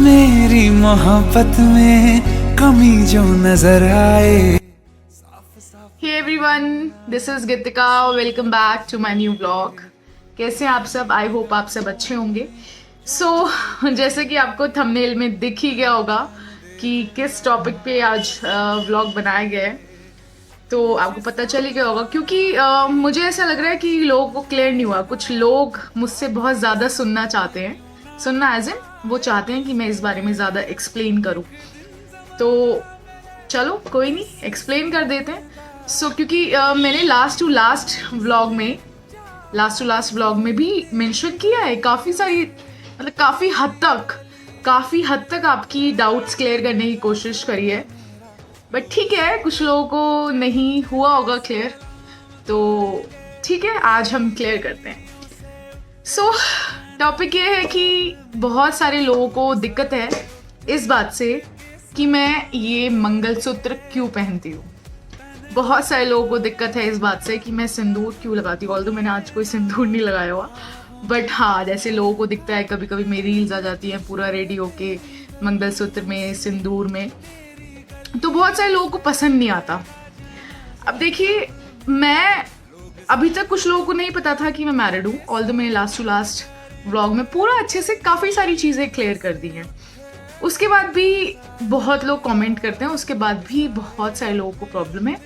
मेरी मोहब्बत में कमी जो नजर आए। Hey everyone, this is Gitika. Welcome back to my new vlog. कैसे हैं आप सब? आई होप आप सब अच्छे होंगे। जैसे कि आपको थंबनेल में दिख ही गया होगा कि किस टॉपिक पे आज व्लॉग बनाया गया है, तो आपको पता चल ही गया होगा क्योंकि मुझे ऐसा लग रहा है कि लोगों को क्लियर नहीं हुआ। कुछ लोग मुझसे बहुत ज़्यादा सुनना चाहते हैं, सुनना एज इन वो चाहते हैं कि मैं इस बारे में ज़्यादा एक्सप्लेन करूँ। तो चलो कोई नहीं, एक्सप्लेन कर देते हैं। क्योंकि मैंने लास्ट टू लास्ट व्लॉग में भी मेंशन किया है काफ़ी सारी, मतलब काफ़ी हद तक आपकी डाउट्स क्लियर करने की कोशिश करी है। बट ठीक है, कुछ लोगों को नहीं हुआ होगा क्लियर, तो ठीक है, आज हम क्लियर करते हैं। टॉपिक ये है कि बहुत सारे लोगों को दिक्कत है इस बात से कि मैं ये मंगलसूत्र क्यों पहनती हूँ। बहुत सारे लोगों को दिक्कत है इस बात से कि मैं सिंदूर क्यों लगाती हूँ। ऑल्दो मैंने आज कोई सिंदूर नहीं लगाया हुआ, बट हाँ, जैसे लोगों को दिखता है, कभी कभी मेरी रील्स आ जाती हैं पूरा रेडी होके मंगलसूत्र में, सिंदूर में, तो बहुत सारे लोगों को पसंद नहीं आता। अब देखिए, मैं अभी तक कुछ लोगों को नहीं पता था कि मैं मैरिड हूँ। ऑल्दो मैंने लास्ट टू लास्ट व्लॉग में पूरा अच्छे से काफ़ी सारी चीज़ें क्लियर कर दी हैं। उसके बाद भी बहुत लोग कमेंट करते हैं, उसके बाद भी बहुत सारे लोगों को प्रॉब्लम है,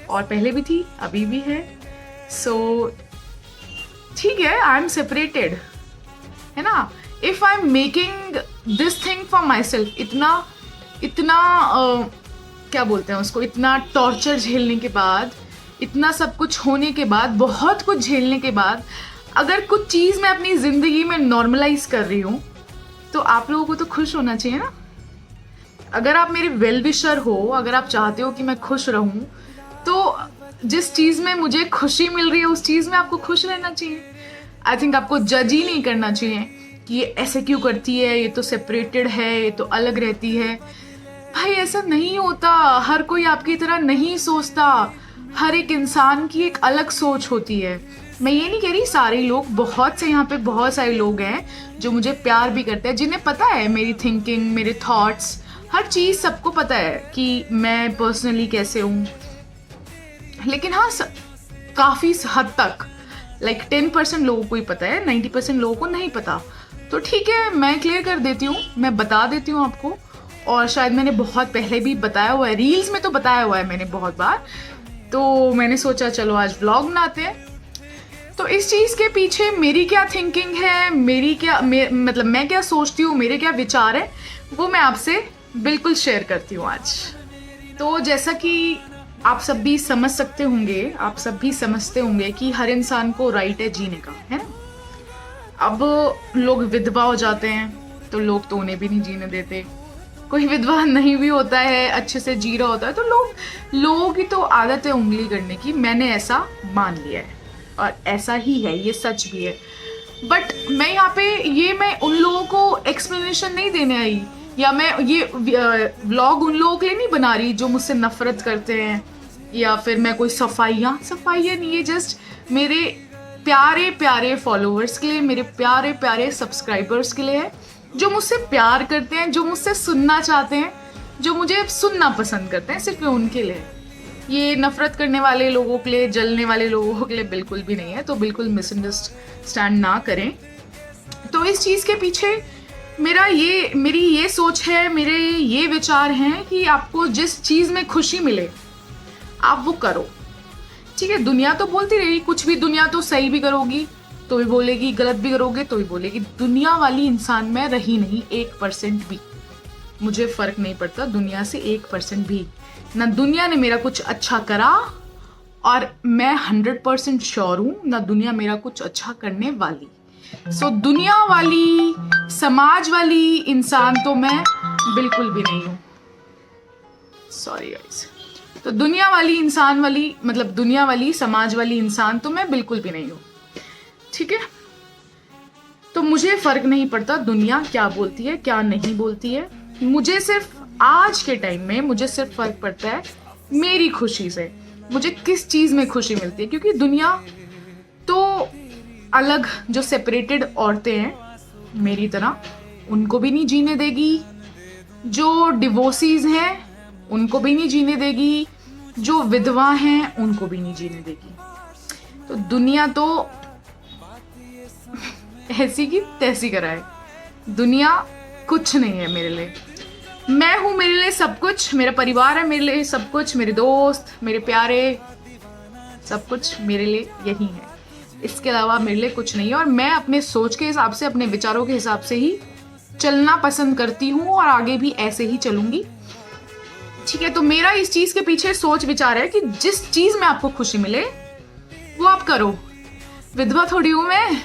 और पहले भी थी, अभी भी है। ठीक है, आई एम सेपरेटेड, है ना। If I am making this thing for my self, इतना क्या बोलते हैं उसको, इतना टॉर्चर झेलने के बाद, इतना सब कुछ होने के बाद, बहुत कुछ झेलने के बाद, अगर कुछ चीज़ मैं अपनी ज़िंदगी में नॉर्मलाइज कर रही हूँ, तो आप लोगों को तो खुश होना चाहिए ना। अगर आप मेरे वेल विशर हो, अगर आप चाहते हो कि मैं खुश रहूँ, तो जिस चीज़ में मुझे खुशी मिल रही है उस चीज़ में आपको खुश रहना चाहिए। आई थिंक आपको जज ही नहीं करना चाहिए कि ये ऐसे क्यों करती है, ये तो सेपरेटेड है, ये तो अलग रहती है। भाई ऐसा नहीं होता, हर कोई आपकी तरह नहीं सोचता, हर एक इंसान की एक अलग सोच होती है। मैं ये नहीं कह रही सारे लोग, बहुत से यहाँ पे बहुत सारे लोग हैं जो मुझे प्यार भी करते हैं, जिन्हें पता है मेरी थिंकिंग, मेरे थॉट्स, हर चीज़ सबको पता है कि मैं पर्सनली कैसे हूँ। लेकिन हाँ, काफ़ी हद तक, लाइक 10% लोगों को ही पता है, 90% लोगों को नहीं पता। तो ठीक है, मैं क्लियर कर देती हूँ, मैं बता देती हूँ आपको। और शायद मैंने बहुत पहले भी बताया हुआ है, रील्स में तो बताया हुआ है मैंने बहुत बार, तो मैंने सोचा चलो आज व्लॉग बनाते हैं। तो इस चीज़ के पीछे मेरी क्या थिंकिंग है, मतलब मैं क्या सोचती हूँ, मेरे क्या विचार है, वो मैं आपसे बिल्कुल शेयर करती हूँ आज। तो जैसा कि आप सब भी समझ सकते होंगे, आप सब भी समझते होंगे कि हर इंसान को राइट है जीने का, है ना। अब लोग विधवा हो जाते हैं तो लोग तो उन्हें भी नहीं जीने देते, कोई विधवा नहीं भी होता है, अच्छे से जी रहा होता है, तो लोगों की तो आदत है उंगली करने की। मैंने ऐसा मान लिया है और ऐसा ही है, ये सच भी है। बट मैं यहाँ पे मैं उन लोगों को एक्सप्लेनेशन नहीं देने आई, या मैं ये व्लॉग उन लोगों के लिए नहीं बना रही जो मुझसे नफरत करते हैं, या फिर मैं कोई सफाइयाँ नहीं, ये जस्ट मेरे प्यारे प्यारे फॉलोअर्स के लिए, मेरे प्यारे प्यारे सब्सक्राइबर्स के लिए है, जो मुझसे प्यार करते हैं, जो मुझसे सुनना चाहते हैं, जो मुझे सुनना पसंद करते हैं, सिर्फ उनके लिए। ये नफरत करने वाले लोगों के लिए, जलने वाले लोगों के लिए बिल्कुल भी नहीं है, तो बिल्कुल मिसअंडरस्टैंड ना करें। तो इस चीज़ के पीछे मेरी ये सोच है, मेरे ये विचार हैं कि आपको जिस चीज़ में खुशी मिले आप वो करो। ठीक है, दुनिया तो बोलती रहेगी कुछ भी, दुनिया तो सही भी करोगी तो भी बोलेगी, गलत भी करोगे तो भी बोलेगी। दुनिया वाली इंसान मैं रही नहीं 1% भी, मुझे फर्क नहीं पड़ता दुनिया से 1% भी। ना दुनिया ने मेरा कुछ अच्छा करा, और मैं 100% श्योर हूँ ना दुनिया मेरा कुछ अच्छा करने वाली। दुनिया वाली, समाज वाली इंसान तो मैं बिल्कुल भी नहीं हूँ। Sorry guys. तो दुनिया वाली, समाज वाली इंसान तो मैं बिल्कुल भी नहीं हूँ। ठीक है, तो मुझे फर्क नहीं पड़ता दुनिया क्या बोलती है, क्या नहीं बोलती है। मुझे सिर्फ आज के टाइम में मुझे सिर्फ फर्क पड़ता है मेरी खुशी से, मुझे किस चीज़ में खुशी मिलती है। क्योंकि दुनिया तो अलग, जो सेपरेटेड औरतें हैं मेरी तरह, उनको भी नहीं जीने देगी, जो डिवोर्सीज हैं उनको भी नहीं जीने देगी, जो विधवा हैं उनको भी नहीं जीने देगी। तो दुनिया तो ऐसी की तैसी कराए। दुनिया कुछ नहीं है मेरे लिए। मैं हूं मेरे लिए सब कुछ, मेरा परिवार है मेरे लिए सब कुछ, मेरे दोस्त, मेरे प्यारे, सब कुछ मेरे लिए यही है। इसके अलावा मेरे लिए कुछ नहीं है। और मैं अपने सोच के हिसाब से, अपने विचारों के हिसाब से ही चलना पसंद करती हूँ और आगे भी ऐसे ही चलूंगी। ठीक है, तो मेरा इस चीज के पीछे सोच विचार है कि जिस चीज में आपको खुशी मिले वो आप करो। विधवा थोड़ी हूं मैं,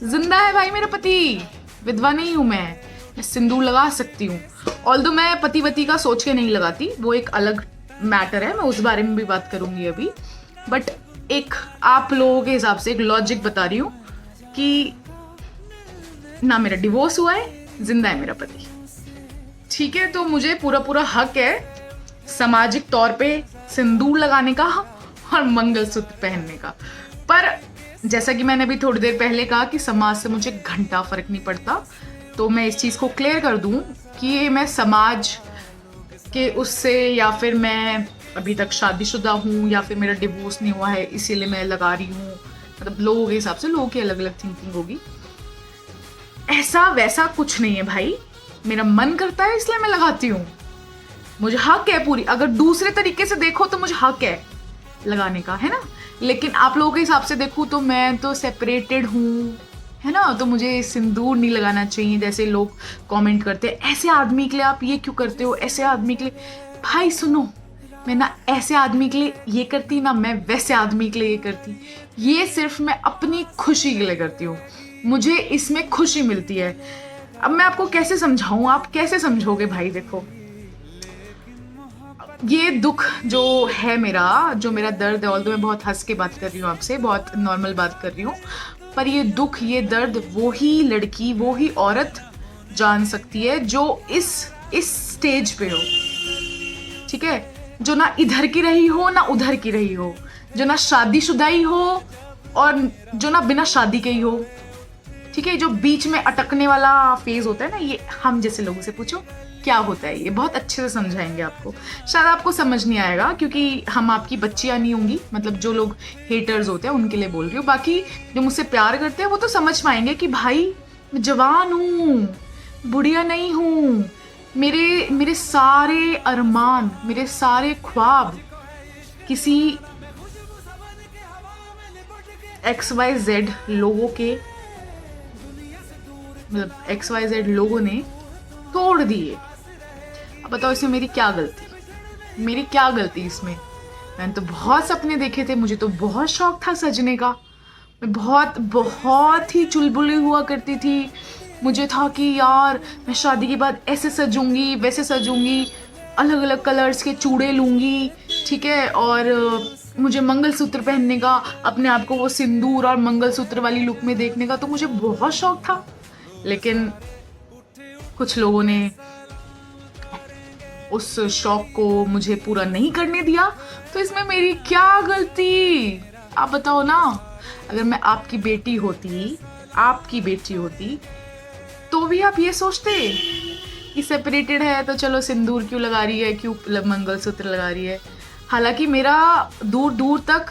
जिंदा है भाई मेरा पति, विधवा नहीं हूं मैं सिंदूर लगा सकती हूँ। ऑल्दो मैं पति वती का सोच के नहीं लगाती, वो एक अलग मैटर है, मैं उस बारे में भी बात करूंगी अभी। बट एक आप लोगों के हिसाब से एक लॉजिक बता रही हूँ कि ना मेरा डिवोर्स हुआ है, जिंदा है मेरा पति। ठीक है, तो मुझे पूरा पूरा हक है सामाजिक तौर पे सिंदूर लगाने का और मंगलसूत्र पहनने का। पर जैसा कि मैंने अभी थोड़ी देर पहले कहा कि समाज से मुझे घंटा फर्क नहीं पड़ता, तो मैं इस चीज को क्लियर कर दूं कि मैं समाज के उससे, या फिर मैं अभी तक शादीशुदा हूँ, या फिर मेरा डिवोर्स नहीं हुआ है इसीलिए मैं लगा रही हूँ। मतलब लोगों के हिसाब से लोगों की अलग अलग थिंकिंग होगी, ऐसा वैसा कुछ नहीं है भाई। मेरा मन करता है इसलिए मैं लगाती हूँ, मुझे हक है पूरी। अगर दूसरे तरीके से देखो तो मुझे हक है लगाने का, है ना। लेकिन आप लोगों के हिसाब से देखूं तो मैं तो सेपरेटेड हूँ, है ना, तो मुझे सिंदूर नहीं लगाना चाहिए। जैसे लोग कमेंट करते हैं ऐसे आदमी के लिए आप ये क्यों करते हो, ऐसे आदमी के लिए। भाई सुनो, मैं ना ऐसे आदमी के लिए ये करती, ना मैं वैसे आदमी के लिए ये करती। ये सिर्फ मैं अपनी खुशी के लिए करती हूँ, मुझे इसमें खुशी मिलती है। अब मैं आपको कैसे समझाऊं, आप कैसे समझोगे भाई। देखो, ये दुख जो है मेरा, जो मेरा दर्द है, ऑल्दो मैं बहुत हंस के बात कर रही हूँ आपसे, बहुत नॉर्मल बात कर रही हूँ, पर ये दुख, ये दर्द वो ही लड़की, वो ही औरत जान सकती है जो इस स्टेज पे हो। ठीक है, जो ना इधर की रही हो ना उधर की रही हो, जो ना शादीशुदा ही हो और जो ना बिना शादी के ही हो। ठीक है, जो बीच में अटकने वाला फेज होता है ना, ये हम जैसे लोगों से पूछो क्या होता है, ये बहुत अच्छे से समझाएंगे आपको। शायद आपको समझ नहीं आएगा क्योंकि हम आपकी बच्चियां नहीं होंगी, मतलब जो लोग हेटर्स होते हैं उनके लिए बोल रही हूँ। बाकी जो मुझसे प्यार करते हैं वो तो समझ पाएंगे कि भाई मैं जवान हूँ, बुढ़िया नहीं हूँ। मेरे सारे अरमान, मेरे सारे ख्वाब किसी XYZ लोगों के, मतलब XYZ लोगों ने तोड़ दिए। अब बताओ इसमें मेरी क्या गलती, मेरी क्या गलती इसमें। मैंने तो बहुत सपने देखे थे, मुझे तो बहुत शौक था सजने का, मैं बहुत ही चुलबुली हुआ करती थी। मुझे था कि यार मैं शादी के बाद ऐसे सजूंगी, वैसे सजूंगी, अलग अलग कलर्स के चूड़े लूंगी, ठीक है, और मुझे मंगलसूत्र पहनने का, अपने आप को वो सिंदूर और मंगलसूत्र वाली लुक में देखने का तो मुझे बहुत शौक था। लेकिन कुछ लोगों ने उस शौक को मुझे पूरा नहीं करने दिया, तो इसमें मेरी क्या गलती, आप बताओ ना। अगर मैं आपकी बेटी होती तो भी आप ये सोचते कि सेपरेटेड है तो चलो सिंदूर क्यों लगा रही है, क्यों मंगलसूत्र लगा रही है। हालांकि मेरा दूर दूर तक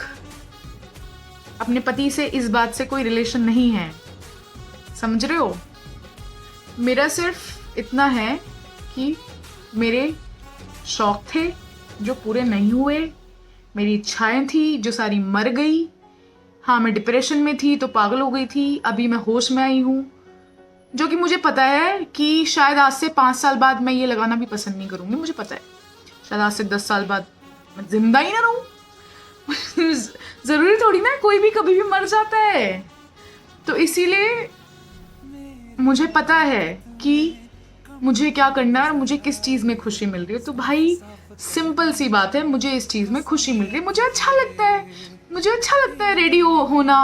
अपने पति से इस बात से कोई रिलेशन नहीं है, समझ रहे हो। मेरा सिर्फ इतना है कि मेरे शौक थे जो पूरे नहीं हुए, मेरी इच्छाएं थी जो सारी मर गई। हाँ, मैं डिप्रेशन में थी तो पागल हो गई थी, अभी मैं होश में आई हूँ, जो कि मुझे पता है कि शायद आज से 5 साल बाद मैं ये लगाना भी पसंद नहीं करूँगी। मुझे पता है शायद आज से 10 साल बाद मैं जिंदा ही ना रहूँ। जरूरी थोड़ी ना, कोई भी कभी भी मर जाता है। तो इसीलिए मुझे पता है कि मुझे क्या करना है और मुझे किस चीज़ में खुशी मिल रही है। तो भाई सिंपल सी बात है, मुझे इस चीज़ में खुशी मिल रही है, मुझे अच्छा लगता है रेडी होना,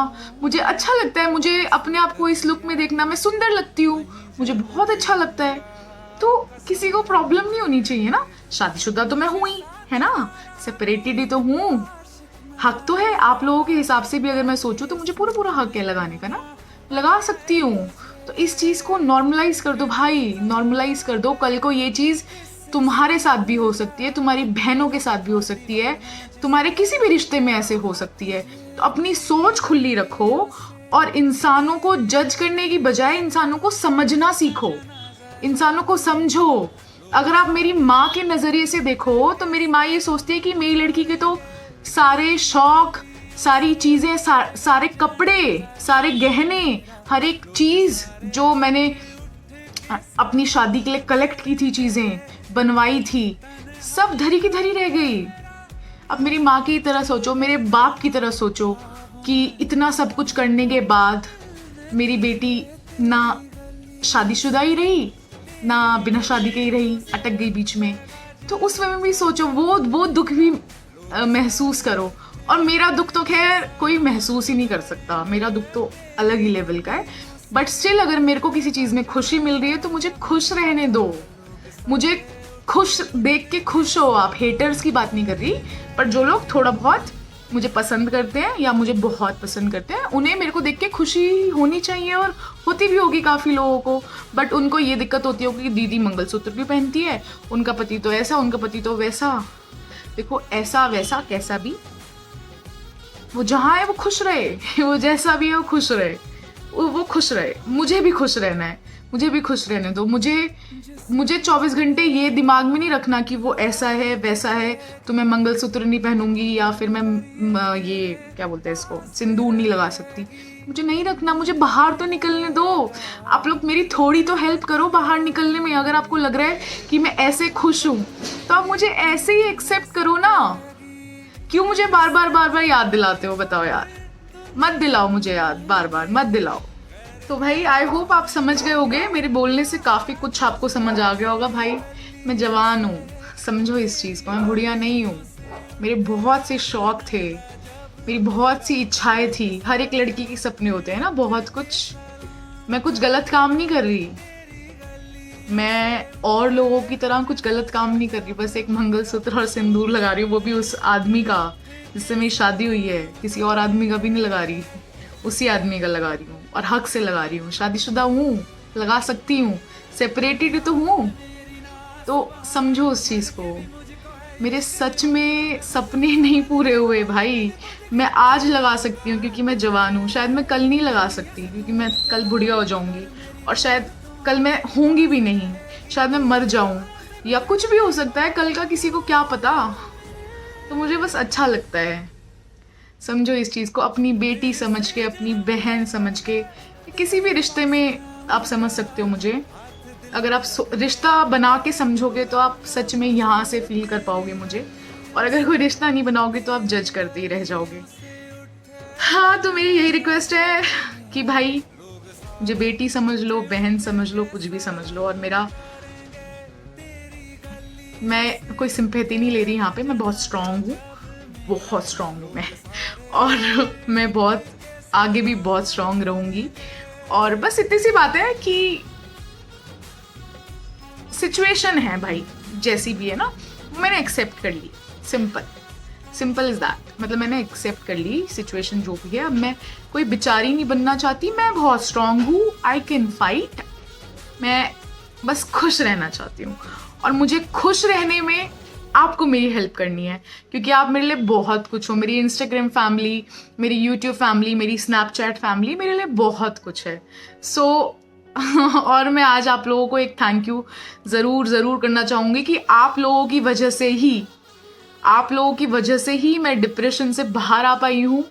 मुझे अच्छा लगता है, मुझे अपने आप को इस लुक में देखना, मैं सुंदर लगती हूँ, मुझे बहुत अच्छा लगता है। तो किसी को प्रॉब्लम नहीं होनी चाहिए ना। शादीशुदा तो मैं हूँ ही, है ना, सेपरेटेड ही तो हूँ, हक तो है। आप लोगों के हिसाब से भी अगर मैं सोचूं तो मुझे पूरा हक है लगाने का ना, लगा सकती हूँ। तो इस चीज़ को नॉर्मलाइज कर दो भाई, नॉर्मलाइज कर दो। कल को ये चीज़ तुम्हारे साथ भी हो सकती है, तुम्हारी बहनों के साथ भी हो सकती है, तुम्हारे किसी भी रिश्ते में ऐसे हो सकती है। तो अपनी सोच खुली रखो और इंसानों को जज करने की बजाय इंसानों को समझना सीखो, इंसानों को समझो। अगर आप मेरी माँ के नज़रिए से देखो तो मेरी माँ ये सोचती है कि मेरी लड़की के तो सारे शौक, सारी चीज़ें, सारे कपड़े, सारे गहने, हर एक चीज़ जो मैंने अपनी शादी के लिए कलेक्ट की थी, चीज़ें बनवाई थी, सब धरी की धरी रह गई। अब मेरी माँ की तरह सोचो, मेरे बाप की तरह सोचो कि इतना सब कुछ करने के बाद मेरी बेटी ना शादीशुदा ही रही, ना बिना शादी के ही रही, अटक गई बीच में। तो उस वे में भी सोचो, वो दुख भी महसूस करो। और मेरा दुख तो खैर कोई महसूस ही नहीं कर सकता, मेरा दुख तो अलग ही लेवल का है। बट स्टिल अगर मेरे को किसी चीज़ में खुशी मिल रही है तो मुझे खुश रहने दो, मुझे खुश देख के खुश हो आप। हेटर्स की बात नहीं कर रही, पर जो लोग थोड़ा बहुत मुझे पसंद करते हैं या मुझे बहुत पसंद करते हैं, उन्हें मेरे को देख के खुशी होनी चाहिए, और होती भी होगी काफ़ी लोगों को। बट उनको ये दिक्कत होती होगी कि दीदी मंगलसूत्र भी पहनती है, उनका पति तो ऐसा, उनका पति तो वैसा। देखो ऐसा वैसा कैसा भी, वो जहाँ है वो खुश रहे, वो जैसा भी है वो खुश रहे, वो खुश रहे। मुझे भी खुश रहना है, मुझे भी खुश रहने दो। मुझे 24 घंटे ये दिमाग में नहीं रखना कि वो ऐसा है वैसा है तो मैं मंगलसूत्र नहीं पहनूंगी या फिर मैं ये क्या बोलते हैं इसको, सिंदूर नहीं लगा सकती। मुझे नहीं रखना, मुझे बाहर तो निकलने दो। आप लोग मेरी थोड़ी तो हेल्प करो बाहर निकलने में। अगर आपको लग रहा है कि मैं ऐसे खुश हूँ तो आप मुझे ऐसे ही एक्सेप्ट करो ना। क्यों मुझे बार बार याद दिलाते हो, बताओ यार। मत दिलाओ मुझे याद, बार बार मत दिलाओ। तो भाई आई होप आप समझ गए होगे, मेरे बोलने से काफ़ी कुछ आपको समझ आ गया होगा। भाई मैं जवान हूँ, समझो इस चीज़ को, मैं बुढ़िया नहीं हूँ। मेरे बहुत से शौक थे, मेरी बहुत सी इच्छाएं थी। हर एक लड़की के सपने होते हैं ना, बहुत कुछ। मैं कुछ गलत काम नहीं कर रही, मैं और लोगों की तरह कुछ गलत काम नहीं कर रही। बस एक मंगलसूत्र और सिंदूर लगा रही हूँ, वो भी उस आदमी का जिससे मेरी शादी हुई है। किसी और आदमी का भी नहीं लगा रही, उसी आदमी का लगा रही हूँ और हक से लगा रही हूँ। शादीशुदा हूँ, लगा सकती हूँ, सेपरेटेड तो हूँ। तो समझो उस चीज़ को। मेरे सच में सपने नहीं पूरे हुए भाई। मैं आज लगा सकती हूँ क्योंकि मैं जवान हूँ, शायद मैं कल नहीं लगा सकती क्योंकि मैं कल बुढ़िया हो जाऊँगी, और शायद कल मैं होंगी भी नहीं, शायद मैं मर जाऊँ, या कुछ भी हो सकता है कल का, किसी को क्या पता। तो मुझे बस अच्छा लगता है। समझो इस चीज़ को, अपनी बेटी समझ के, अपनी बहन समझ के, किसी भी रिश्ते में आप समझ सकते हो मुझे। अगर आप रिश्ता बना के समझोगे तो आप सच में यहाँ से फील कर पाओगे मुझे, और अगर कोई रिश्ता नहीं बनाओगे तो आप जज करते ही रह जाओगे। हाँ, तो मेरी यही रिक्वेस्ट है कि भाई मुझे बेटी समझ लो, बहन समझ लो, कुछ भी समझ लो। और मैं कोई सिंपैथी नहीं ले रही यहाँ पे, मैं बहुत स्ट्रांग हूँ, बहुत स्ट्रांग हूँ मैं, और मैं बहुत आगे भी बहुत स्ट्रांग रहूँगी। और बस इतनी सी बात है कि सिचुएशन है भाई जैसी भी है ना, मैंने एक्सेप्ट कर ली। Simple is that. मतलब मैंने एक्सेप्ट कर ली सिचुएशन जो भी है। अब मैं कोई बेचारी नहीं बनना चाहती, मैं बहुत स्ट्रांग हूँ, आई कैन फाइट। मैं बस खुश रहना चाहती हूँ, और मुझे खुश रहने में आपको मेरी हेल्प करनी है, क्योंकि आप मेरे लिए बहुत कुछ हो। मेरी इंस्टाग्राम फैमिली, मेरी यूट्यूब फैमिली, मेरी स्नैपचैट फैमिली मेरे लिए बहुत कुछ है। और मैं आज आप लोगों को एक थैंक यू ज़रूर करना चाहूँगी कि आप लोगों की वजह से ही मैं डिप्रेशन से बाहर आ पाई हूँ।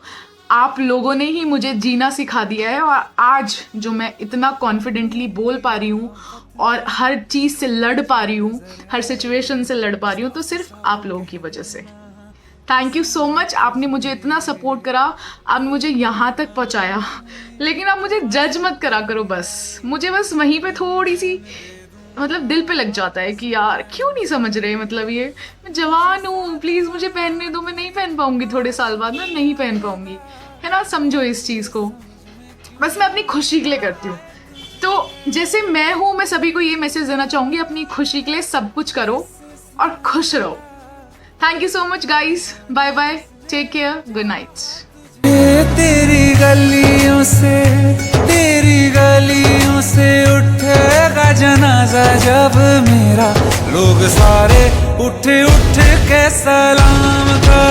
आप लोगों ने ही मुझे जीना सिखा दिया है, और आज जो मैं इतना कॉन्फिडेंटली बोल पा रही हूँ और हर चीज़ से लड़ पा रही हूँ, हर सिचुएशन से लड़ पा रही हूँ, तो सिर्फ आप लोगों की वजह से। Thank you so much. आपने मुझे इतना सपोर्ट करा, आपने मुझे यहाँ तक पहुँचाया, लेकिन आप मुझे जज मत करा करो। बस मुझे बस वहीं पे थोड़ी सी मतलब दिल पे लग जाता है कि यार क्यों नहीं समझ रहे, मतलब ये मैं जवान हूँ, प्लीज़ मुझे पहनने दो। मैं नहीं पहन पाऊँगी, थोड़े साल बाद मैं नहीं पहन पाऊँगी, है ना। समझो इस चीज़ को, बस मैं अपनी खुशी के लिए करती हूँ। तो जैसे मैं हूँ, मैं सभी को ये मैसेज देना चाहूँगी, अपनी खुशी के लिए सब कुछ करो और खुश रहो। Thank you so much guys, bye bye, take care, good night. तेरी गलियों से जनाजा जब मेरा, लोग सारे उठ उठ के सलाम कर